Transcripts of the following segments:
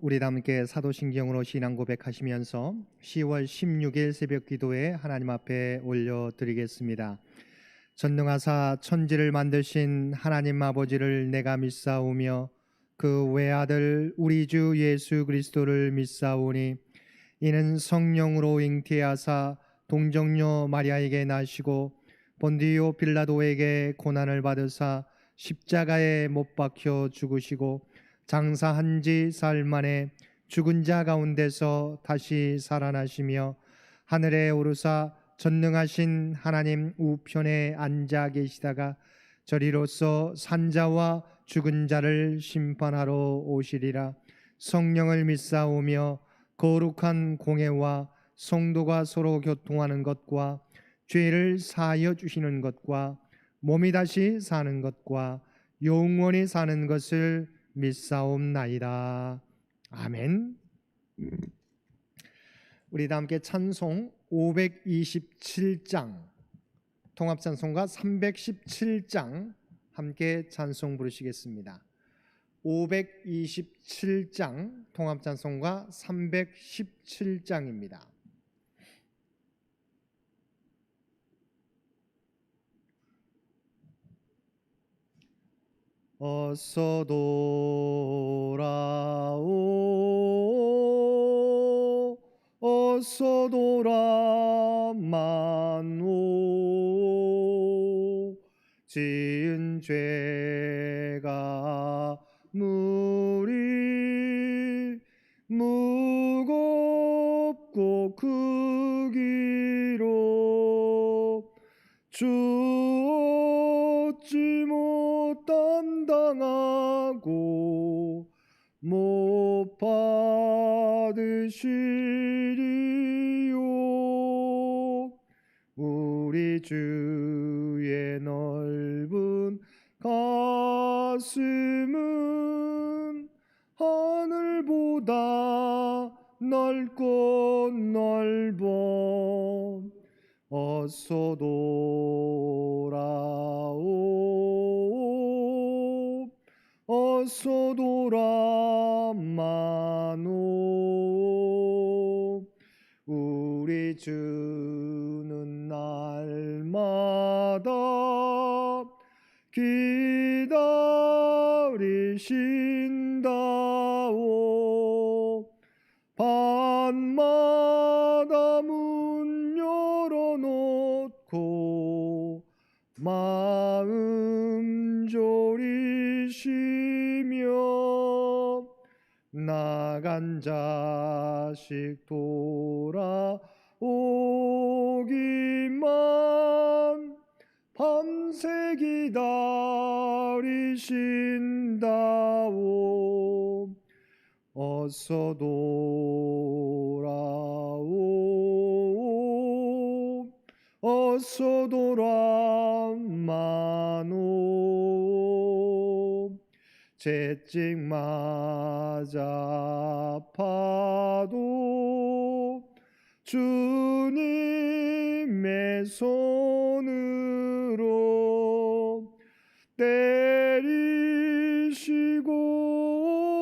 우리 다 함께 사도신경으로 신앙 고백하시면서 10월 16일 새벽 기도에 하나님 앞에 올려드리겠습니다. 전능하사 천지를 만드신 하나님 아버지를 내가 믿사오며 그 외아들 우리 주 예수 그리스도를 믿사오니 이는 성령으로 잉태하사 동정녀 마리아에게 나시고 본디오 빌라도에게 고난을 받으사 십자가에 못 박혀 죽으시고 장사한 지 사흘 만에 죽은 자 가운데서 다시 살아나시며 하늘에 오르사 전능하신 하나님 우편에 앉아 계시다가 저리로서 산자와 죽은 자를 심판하러 오시리라. 성령을 믿사오며 거룩한 공회와 성도가 서로 교통하는 것과 죄를 사하여 주시는 것과 몸이 다시 사는 것과 영원히 사는 것을 믿사옵나이다. 아멘. 우리 다 함께 찬송 527장, 통합찬송가 317장 함께 찬송 부르시겠습니다. 527장 통합찬송가 317장입니다. 어서 돌아오, 어서 돌아만오. 지은 죄가 무리 무겁고 크기로 주 얻지 못 감당하고 못 받으시리요. 우리 주의 넓은 가슴은 하늘보다 넓고 넓어. 어서 돌아오, 어서 돌아만오. 우리 주는 날마다 기다리신다오. 밤마다 문 열어놓고 마음 졸이시며 나간 자식 돌아오기만 밤새 기다리신다오. 어서 돌아오, 어서 돌아만오. 채찍 맞아 아파도 주님의 손으로 때리시고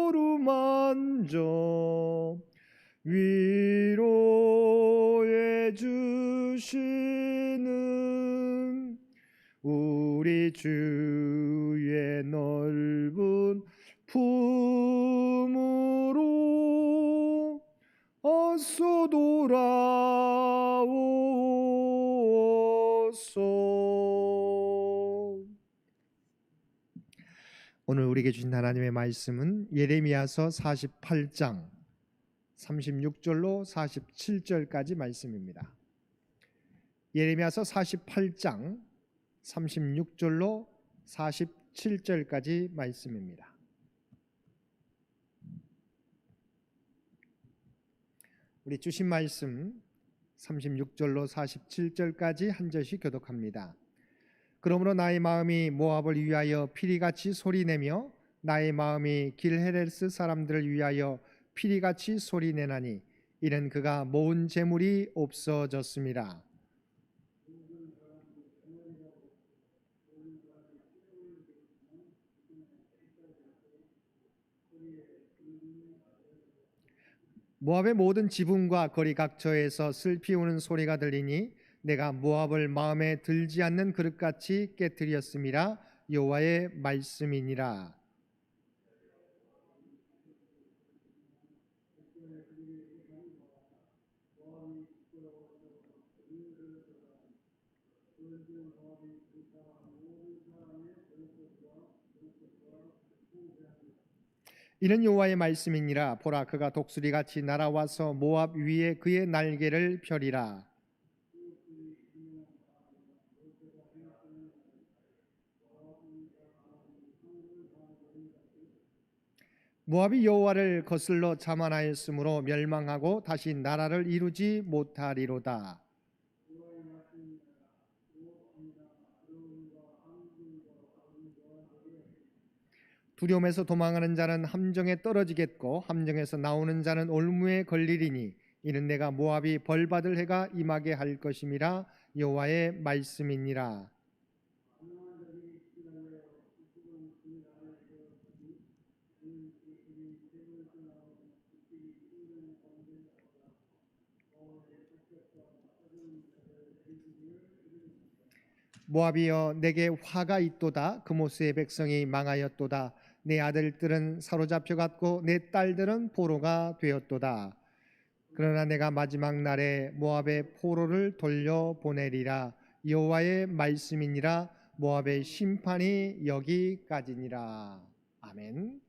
어루만져 위로해 주시는 우리 주의 넓은 품으로 어서 돌아오소서. 오늘 우리에게 주신 하나님의 말씀은 예레미야서 48장 36절로 47절까지 말씀입니다. 예레미야서 48장 36절로 47절까지 말씀입니다. 우리 주신 말씀 36절로 47절까지 한 절씩 교독합니다. 그러므로 나의 마음이 모압을 위하여 피리같이 소리내며 나의 마음이 길헤레스 사람들을 위하여 피리같이 소리내나니 이는 그가 모은 재물이 없어졌습니다. 모압의 모든 지붕과 거리 각처에서 슬피 우는 소리가 들리니 내가 모압을 마음에 들지 않는 그릇같이 깨뜨렸음이라. 여호와의 말씀이니라. 이는 여호와의 말씀이니라. 보라, 그가 독수리같이 날아와서 모압 위에 그의 날개를 펴리라. 모압이 여호와를 거슬러 자만하였으므로 멸망하고 다시 나라를 이루지 못하리로다. 두려움에서 도망하는 자는 함정에 떨어지겠고 함정에서 나오는 자는 올무에 걸리리니 이는 내가 모압이 벌받을 해가 임하게 할 것임이라. 여호와의 말씀이니라. 모압이여, 내게 화가 있도다. 그모스의 백성이 망하였도다. 내 아들들은 사로잡혀갔고 내 딸들은 포로가 되었도다. 그러나 내가 마지막 날에 모압의 포로를 돌려보내리라. 여호와의 말씀이니라. 모압의 심판이 여기까지니라. 아멘.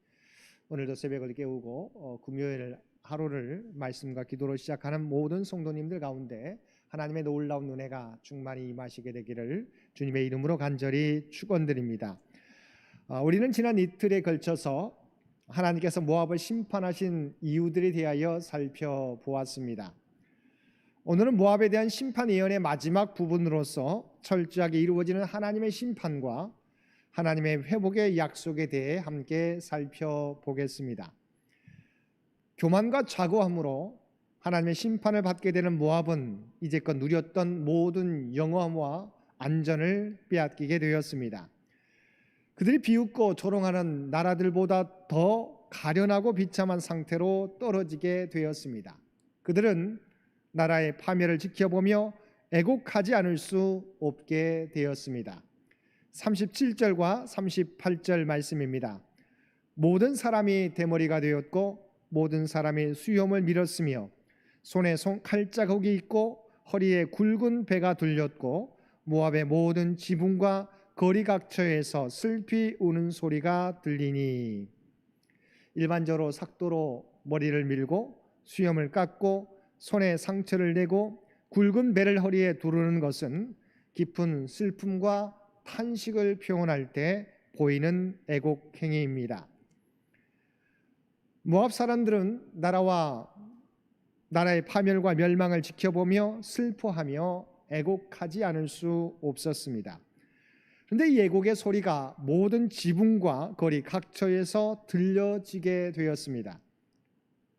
오늘도 새벽을 깨우고 금요일 하루를 말씀과 기도로 시작하는 모든 성도님들 가운데 하나님의 놀라운 은혜가 충만히 임하시게 되기를 주님의 이름으로 간절히 축원드립니다. 우리는 지난 이틀에 걸쳐서 하나님께서 모압을 심판하신 이유들에 대하여 살펴보았습니다. 오늘은 모압에 대한 심판 예언의 마지막 부분으로서 철저하게 이루어지는 하나님의 심판과 하나님의 회복의 약속에 대해 함께 살펴보겠습니다. 교만과 좌고함으로 하나님의 심판을 받게 되는 모압은 이제껏 누렸던 모든 영화와 안전을 빼앗기게 되었습니다. 그들이 비웃고 조롱하는 나라들보다 더 가련하고 비참한 상태로 떨어지게 되었습니다. 그들은 나라의 파멸을 지켜보며 애곡하지 않을 수 없게 되었습니다. 37절과 38절 말씀입니다. 모든 사람이 대머리가 되었고 모든 사람이 수염을 밀었으며 손에 칼자국이 있고 허리에 굵은 배가 둘렸고 모압의 모든 지붕과 거리 각처에서 슬피 우는 소리가 들리니. 일반적으로 삭도로 머리를 밀고 수염을 깎고 손에 상처를 내고 굵은 배를 허리에 두르는 것은 깊은 슬픔과 탄식을 표현할 때 보이는 애곡 행위입니다. 모압 사람들은 나라의 파멸과 멸망을 지켜보며 슬퍼하며 애곡하지 않을 수 없었습니다. 그런데 이 애곡의 소리가 모든 지붕과 거리 각처에서 들려지게 되었습니다.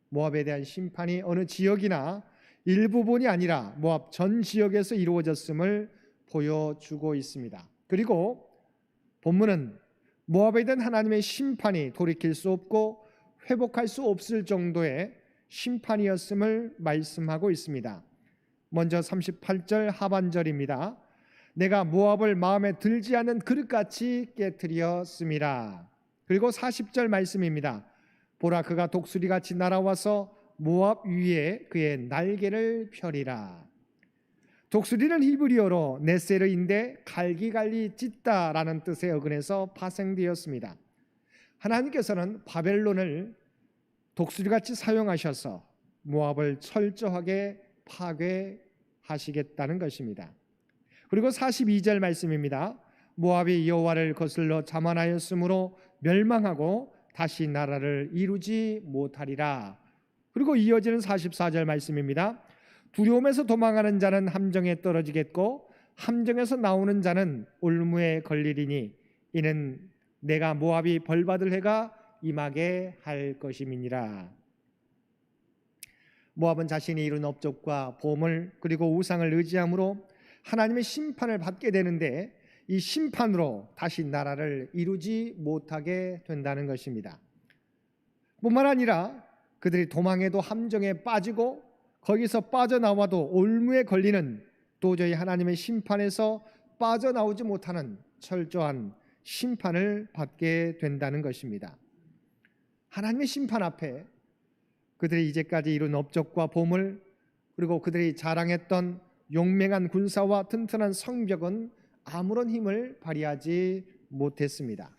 모압에 대한 심판이 어느 지역이나 일부분이 아니라 모압 전 지역에서 이루어졌음을 보여주고 있습니다. 그리고 본문은 모압에 대한 하나님의 심판이 돌이킬 수 없고 회복할 수 없을 정도의 심판이었음을 말씀하고 있습니다. 먼저 38절 하반절입니다. 내가 모압을 마음에 들지 않는 그릇같이 깨뜨렸음이라. 그리고 40절 말씀입니다. 보라, 그가 독수리같이 날아와서 모압 위에 그의 날개를 펴리라. 독수리는 히브리어로 네세르인데 갈기갈리 찢다라는 뜻의 어근에서 파생되었습니다. 하나님께서는 바벨론을 독수리같이 사용하셔서 모압을 철저하게 파괴하시겠다는 것입니다. 그리고 42절 말씀입니다. 모압이 여호와를 거슬러 자만하였으므로 멸망하고 다시 나라를 이루지 못하리라. 그리고 이어지는 44절 말씀입니다. 두려움에서 도망하는 자는 함정에 떨어지겠고 함정에서 나오는 자는 올무에 걸리리니 이는 내가 모압이 벌받을 해가 임하게 할 것임이니라. 모압은 자신이 이룬 업적과 보물 그리고 우상을 의지함으로 하나님의 심판을 받게 되는데 이 심판으로 다시 나라를 이루지 못하게 된다는 것입니다. 뿐만 아니라 그들이 도망해도 함정에 빠지고 거기서 빠져나와도 올무에 걸리는, 도저히 하나님의 심판에서 빠져나오지 못하는 철저한 심판을 받게 된다는 것입니다. 하나님의 심판 앞에 그들이 이제까지 이룬 업적과 보물, 그리고 그들이 자랑했던 용맹한 군사와 튼튼한 성벽은 아무런 힘을 발휘하지 못했습니다.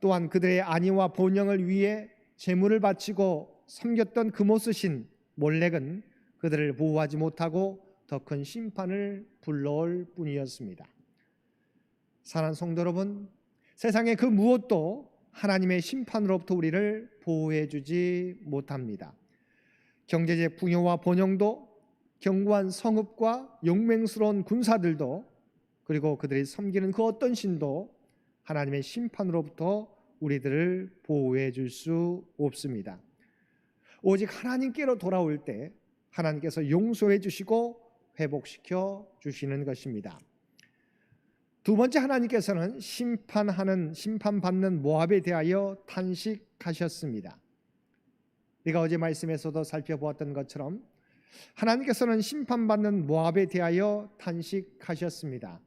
또한 그들의 안위와 본영을 위해 제물을 바치고 섬겼던 그모스 신 몰렉은 그들을 보호하지 못하고 더 큰 심판을 불러올 뿐이었습니다. 사랑하는 성도 여러분, 세상의 그 무엇도 하나님의 심판으로부터 우리를 보호해 주지 못합니다. 경제적 풍요와 번영도, 견고한 성읍과 용맹스러운 군사들도, 그리고 그들이 섬기는 그 어떤 신도 하나님의 심판으로부터 우리들을 보호해 줄 수 없습니다. 오직 하나님께로 돌아올 때 하나님께서 용서해 주시고 회복시켜 주시는 것입니다. 두 번째, 하나님께서는 심판받는 모압에 대하여 탄식하셨습니다. 우리가 어제 말씀에서도 살펴보았던 것처럼 하나님께서는 심판받는 모압에 대하여 탄식하셨습니다.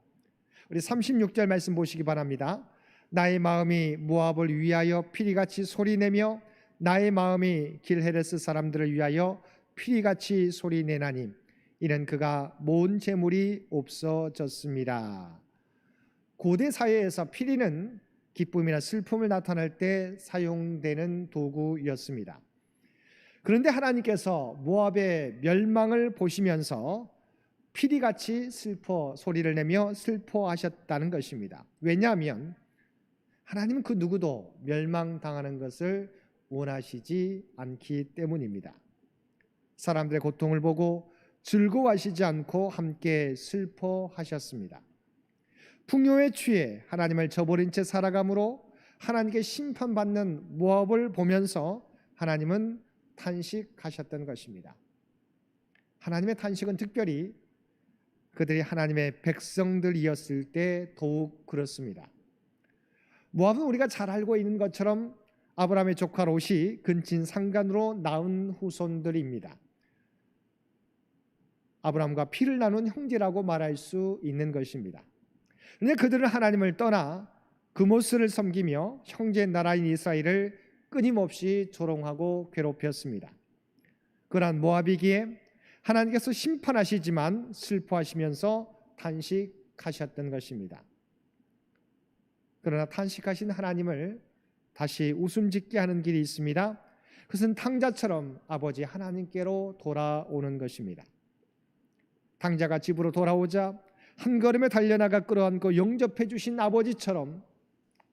우리 36절 말씀 보시기 바랍니다. 나의 마음이 모압을 위하여 피리같이 소리내며 나의 마음이 길헤레스 사람들을 위하여 피리같이 소리내나니 이는 그가 모은 재물이 없어졌습니다. 고대 사회에서 피리는 기쁨이나 슬픔을 나타낼 때 사용되는 도구였습니다. 그런데 하나님께서 모압의 멸망을 보시면서 피리같이 소리를 내며 슬퍼하셨다는 것입니다. 왜냐하면 하나님은 그 누구도 멸망당하는 것을 원하시지 않기 때문입니다. 사람들의 고통을 보고 즐거워하시지 않고 함께 슬퍼하셨습니다. 풍요에 취해 하나님을 저버린 채 살아감으로 하나님께 심판받는 모압을 보면서 하나님은 탄식하셨던 것입니다. 하나님의 탄식은 특별히 그들이 하나님의 백성들이었을 때 더욱 그렇습니다. 모압은 우리가 잘 알고 있는 것처럼 아브라함의 조카 롯이 근친 상간으로 낳은 후손들입니다. 아브라함과 피를 나눈 형제라고 말할 수 있는 것입니다. 그런데 그들은 하나님을 떠나 그모스를 섬기며 형제 나라인 이스라엘을 끊임없이 조롱하고 괴롭혔습니다. 그러한 모압이기에 하나님께서 심판하시지만 슬퍼하시면서 탄식하셨던 것입니다. 그러나 탄식하신 하나님을 다시 웃음 짓게 하는 길이 있습니다. 그것은 탕자처럼 아버지 하나님께로 돌아오는 것입니다. 탕자가 집으로 돌아오자 한 걸음에 달려나가 끌어안고 영접해 주신 아버지처럼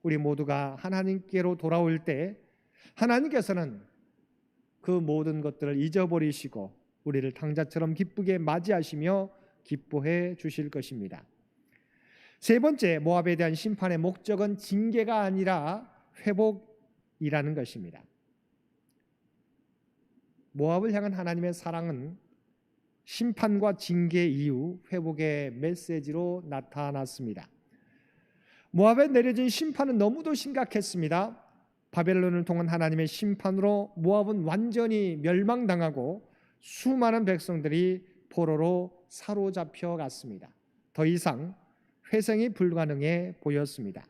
우리 모두가 하나님께로 돌아올 때 하나님께서는 그 모든 것들을 잊어버리시고 우리를 탕자처럼 기쁘게 맞이하시며 기뻐해 주실 것입니다. 세 번째, 모압에 대한 심판의 목적은 징계가 아니라 회복이라는 것입니다. 모압을 향한 하나님의 사랑은 심판과 징계 이후 회복의 메시지로 나타났습니다. 모압에 내려진 심판은 너무도 심각했습니다. 바벨론을 통한 하나님의 심판으로 모압은 완전히 멸망당하고 수많은 백성들이 포로로 사로잡혀 갔습니다. 더 이상 회생이 불가능해 보였습니다.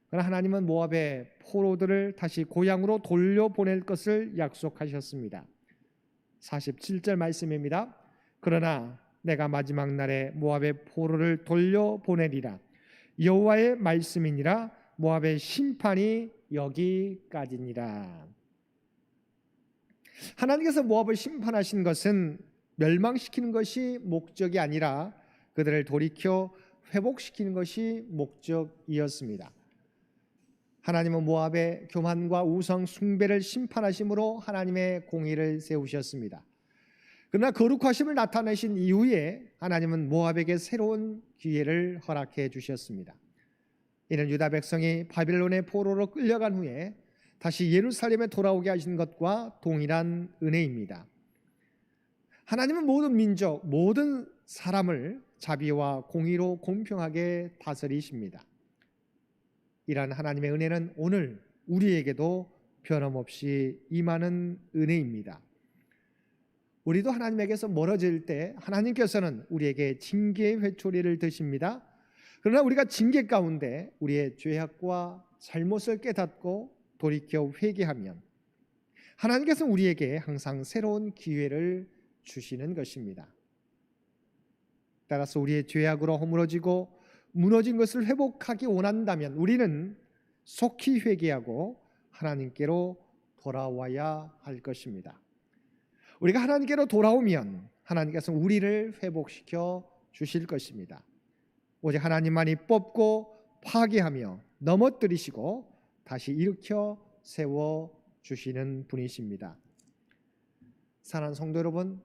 그러나 하나님은 모압의 포로들을 다시 고향으로 돌려보낼 것을 약속하셨습니다. 47절 말씀입니다. 그러나 내가 마지막 날에 모압의 포로를 돌려보내리라. 여호와의 말씀이니라. 모압의 심판이 여기까지니라. 하나님께서 모압을 심판하신 것은 멸망시키는 것이 목적이 아니라 그들을 돌이켜 회복시키는 것이 목적이었습니다. 하나님은 모압의 교만과 우상 숭배를 심판하심으로 하나님의 공의를 세우셨습니다. 그러나 거룩하심을 나타내신 이후에 하나님은 모압에게 새로운 기회를 허락해 주셨습니다. 이는 유다 백성이 바빌론의 포로로 끌려간 후에 다시 예루살렘에 돌아오게 하신 것과 동일한 은혜입니다. 하나님은 모든 민족, 모든 사람을 자비와 공의로 공평하게 다스리십니다. 이러한 하나님의 은혜는 오늘 우리에게도 변함없이 임하는 은혜입니다. 우리도 하나님에게서 멀어질 때 하나님께서는 우리에게 징계의 회초리를 드십니다. 그러나 우리가 징계 가운데 우리의 죄악과 잘못을 깨닫고 돌이켜 회개하면 하나님께서는 우리에게 항상 새로운 기회를 주시는 것입니다. 따라서 우리의 죄악으로 허물어지고 무너진 것을 회복하기 원한다면 우리는 속히 회개하고 하나님께로 돌아와야 할 것입니다. 우리가 하나님께로 돌아오면 하나님께서는 우리를 회복시켜 주실 것입니다. 오직 하나님만이 뽑고 파괴하며 넘어뜨리시고 다시 일으켜 세워 주시는 분이십니다. 사랑하는 성도 여러분,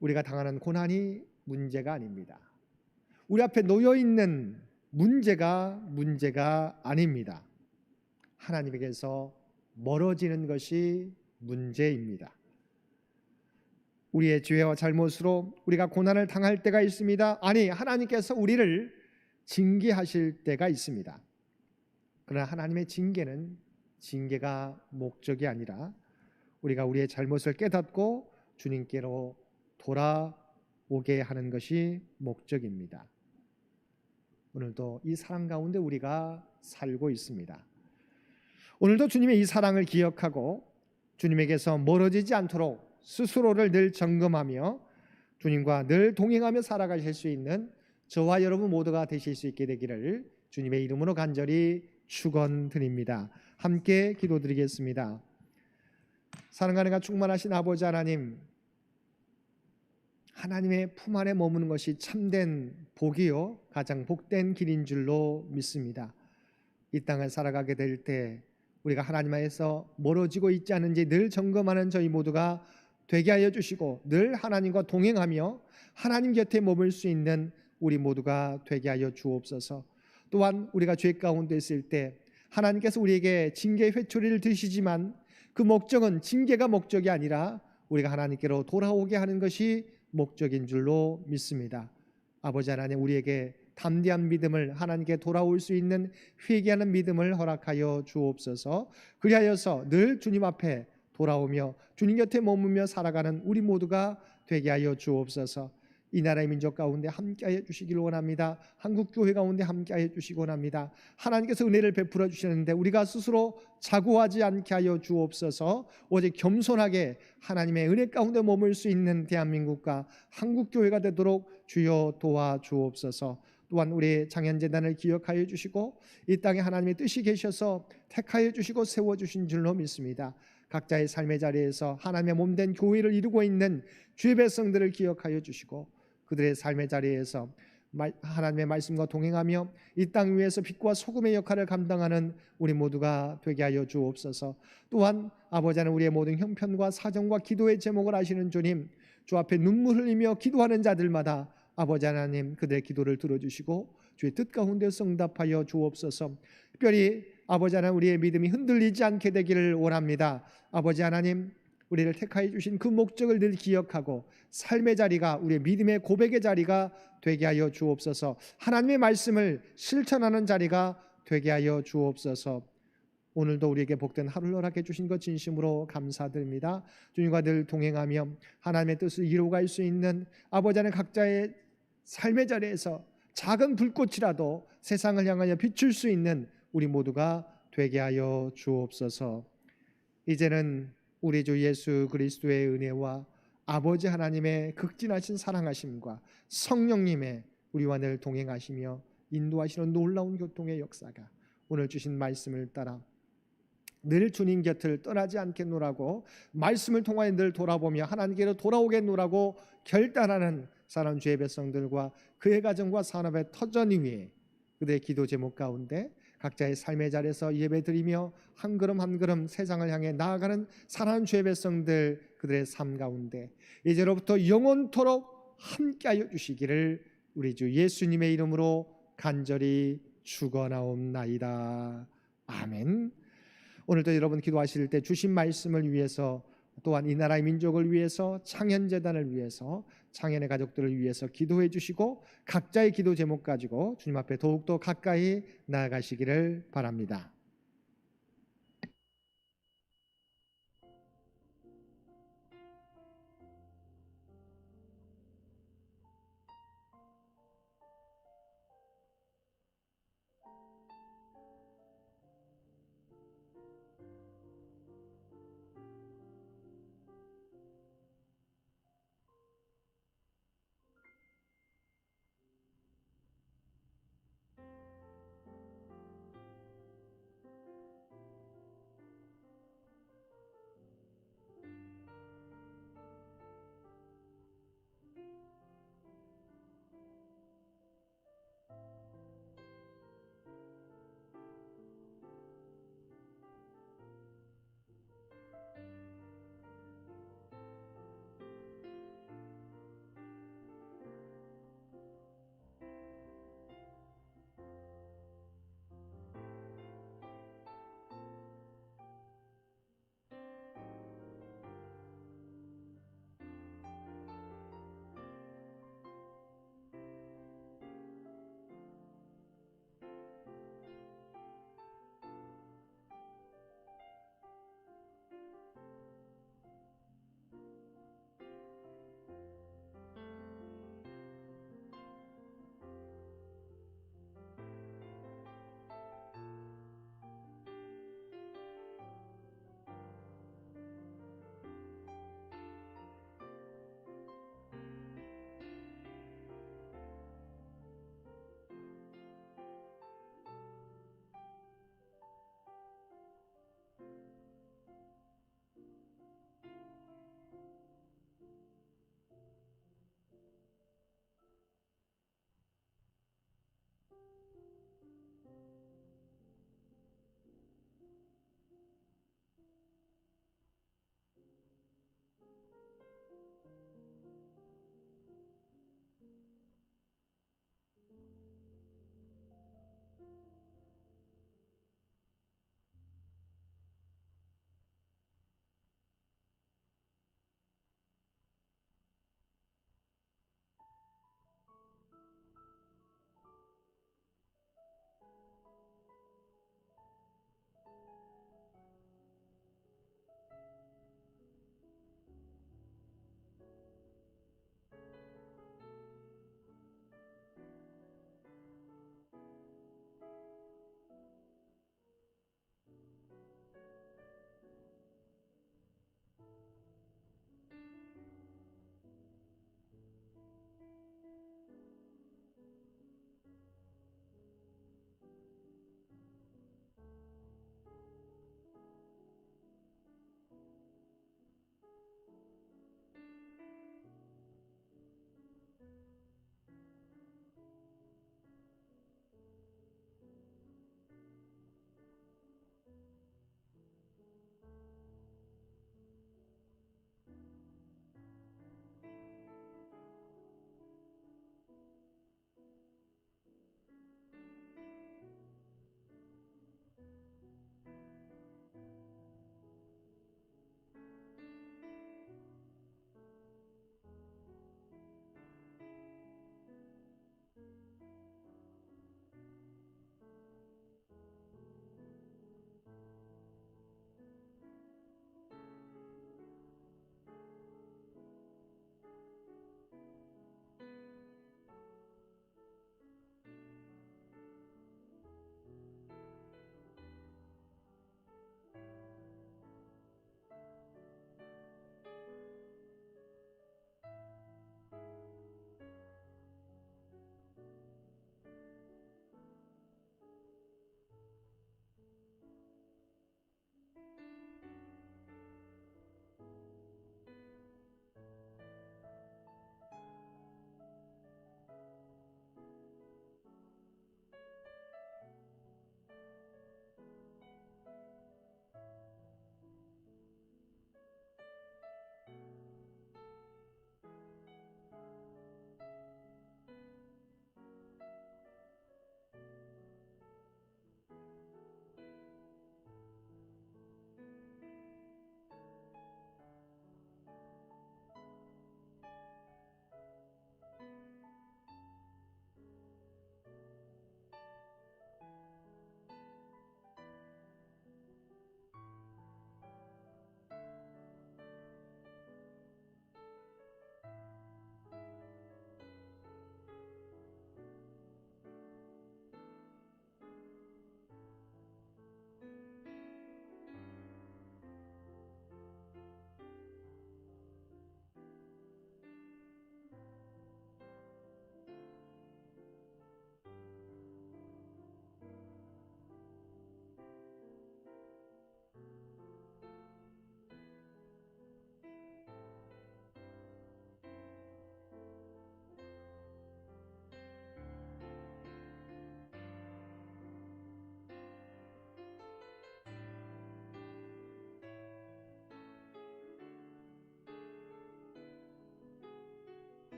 우리가 당하는 고난이 문제가 아닙니다. 우리 앞에 놓여 있는 문제가 아닙니다. 하나님에게서 멀어지는 것이 문제입니다. 우리의 죄와 잘못으로 우리가 고난을 당할 때가 있습니다. 아니, 하나님께서 우리를 징계하실 때가 있습니다. 그러나 하나님의 징계가 목적이 아니라 우리가 우리의 잘못을 깨닫고 주님께로 돌아오게 하는 것이 목적입니다. 오늘도 이 사랑 가운데 우리가 살고 있습니다. 오늘도 주님의 이 사랑을 기억하고 주님에게서 멀어지지 않도록 스스로를 늘 점검하며 주님과 늘 동행하며 살아가실 수 있는 저와 여러분 모두가 되실 수 있게 되기를 주님의 이름으로 간절히 축원드립니다. 함께 기도드리겠습니다. 사랑하는 가 충만하신 아버지 하나님, 하나님의 품 안에 머무는 것이 참된 복이요 가장 복된 길인 줄로 믿습니다. 이 땅을 살아가게 될 때 우리가 하나님 안에서 멀어지고 있지 않은지 늘 점검하는 저희 모두가 되게 하여 주시고 늘 하나님과 동행하며 하나님 곁에 머물 수 있는 우리 모두가 되게 하여 주옵소서. 또한 우리가 죄 가운데 있을 때 하나님께서 우리에게 징계의 회초리를 드시지만 그 목적은 징계가 목적이 아니라 우리가 하나님께로 돌아오게 하는 것이 목적인 줄로 믿습니다. 아버지 하나님, 우리에게 담대한 믿음을, 하나님께 돌아올 수 있는 회개하는 믿음을 허락하여 주옵소서. 그리하여서 늘 주님 앞에 돌아오며 주님 곁에 머무며 살아가는 우리 모두가 되게 하여 주옵소서. 이 나라의 민족 가운데 함께하여 주시기를 원합니다. 한국교회 가운데 함께하여 주시기 원합니다. 하나님께서 은혜를 베풀어 주시는데 우리가 스스로 자고하지 않게 하여 주옵소서. 오직 겸손하게 하나님의 은혜 가운데 머물 수 있는 대한민국과 한국교회가 되도록 주여 도와주옵소서. 또한 우리 장현재단을 기억하여 주시고 이 땅에 하나님의 뜻이 계셔서 택하여 주시고 세워주신 줄로 믿습니다. 각자의 삶의 자리에서 하나님의 몸된 교회를 이루고 있는 주의 백성들을 기억하여 주시고 그들의 삶의 자리에서 하나님의 말씀과 동행하며 이 땅 위에서 빛과 소금의 역할을 감당하는 우리 모두가 되게 하여 주옵소서. 또한 아버지 하나님, 우리의 모든 형편과 사정과 기도의 제목을 아시는 주님, 주 앞에 눈물 흘리며 기도하는 자들마다 아버지 하나님 그들의 기도를 들어주시고 주의 뜻 가운데서 응답하여 주옵소서. 특별히 아버지 하나님, 우리의 믿음이 흔들리지 않게 되기를 원합니다. 아버지 하나님, 우리를 택하여 주신 그 목적을 늘 기억하고 삶의 자리가 우리의 믿음의 고백의 자리가 되게 하여 주옵소서. 하나님의 말씀을 실천하는 자리가 되게 하여 주옵소서. 오늘도 우리에게 복된 하루를 허락해 주신 것 진심으로 감사드립니다. 주님과 늘 동행하며 하나님의 뜻을 이루어갈 수 있는 아버지 하나님, 각자의 삶의 자리에서 작은 불꽃이라도 세상을 향하여 비출 수 있는 우리 모두가 되게 하여 주옵소서. 이제는 우리 주 예수 그리스도의 은혜와 아버지 하나님의 극진하신 사랑하심과 성령님의 우리와 늘 동행하시며 인도하시는 놀라운 교통의 역사가 오늘 주신 말씀을 따라 늘 주님 곁을 떠나지 않겠노라고 말씀을 통하여 늘 돌아보며 하나님께로 돌아오겠노라고 결단하는 사람 주의 백성들과 그의 가정과 산업의 터전 위에 그들의 기도 제목 가운데 각자의 삶의 자리에서 예배드리며 한 걸음 한 걸음 세상을 향해 나아가는 사랑하는 주의 백성들 그들의 삶 가운데 이제로부터 영원토록 함께하여 주시기를 우리 주 예수님의 이름으로 간절히 축원하옵나이다. 아멘. 오늘도 여러분 기도하실 때 주신 말씀을 위해서 또한 이 나라의 민족을 위해서 창현재단을 위해서 창현의 가족들을 위해서 기도해 주시고 각자의 기도 제목 가지고 주님 앞에 더욱더 가까이 나아가시기를 바랍니다.